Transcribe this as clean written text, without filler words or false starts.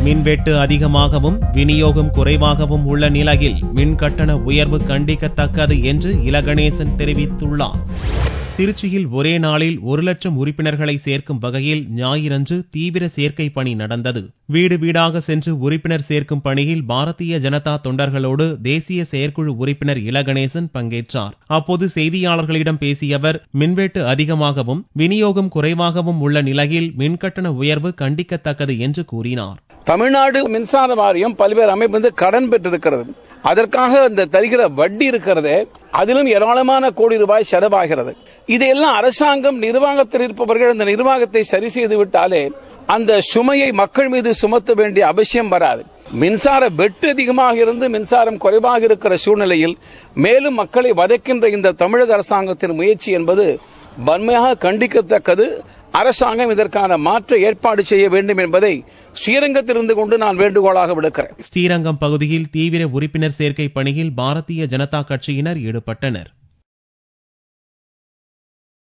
மின்வெட்டு அதிகமாகவும் விநியோகம் குறைவாகவும் உள்ள நிலையில் மின் கட்டண உயர்வு கண்டிக்கத்தக்கது என்று இலகணேசன் தெரிவித்துள்ளார். திருச்சியில் ஒரே நாளில் 1,00,000 உறுப்பினர்களை சேர்க்கும் வகையில் ஞாயிறன்று தீவிர சேர்க்கை பணி நடந்தது. வீடு வீடாக சென்று உறுப்பினர் சேர்க்கும் பணியில் பாரதிய ஜனதா தொண்டர்களோடு தேசிய செயற்குழு உறுப்பினர் இலகணேசன் பங்கேற்றார். அப்போது செய்தியாளர்களிடம் பேசிய அவர், மின்வெட்டு அதிகமாகவும் விநியோகம் குறைவாகவும் உள்ள நிலையில் மின்கட்டண உயர்வு கண்டிக்கத்தக்கது என்று கூறினார். தமிழ்நாடு மின்சார வாரியம் பல்வேறு அமைப்பு கடன் பெற்றிருக்கிறது. அதற்காக அந்த தருகிற வட்டி இருக்கிறதே, அதிலும் ஏராளமான கோடி ரூபாய் செலவாகிறது. இதையெல்லாம் அரசாங்கம் நிர்வாகத்தில் இருப்பவர்கள் அந்த நிர்வாகத்தை சரி செய்து விட்டாலே அந்த சுமையை மக்கள் மீது சுமத்த வேண்டிய அவசியம் வராது. மின்சார வெட்டு அதிகமாக இருந்து மின்சாரம் குறைவாக இருக்கிற சூழ்நிலையில் மேலும் மக்களை வதைக்கின்ற இந்த தமிழக அரசாங்கத்தின் முயற்சி என்பது வன்மையாக கண்டிக்கத்தக்கது. அரசாங்கம் இதற்கான மாற்று ஏற்பாடு செய்ய வேண்டும் என்பதை ஸ்ரீரங்கத்தில் இருந்து கொண்டு நான் வேண்டுகோளாக விடுக்கிறேன். ஸ்ரீரங்கம் பகுதியில் தீவிர உறுப்பினர் சேர்க்கை பணியில் பாரதிய ஜனதா கட்சியினர் ஈடுபட்டனர்.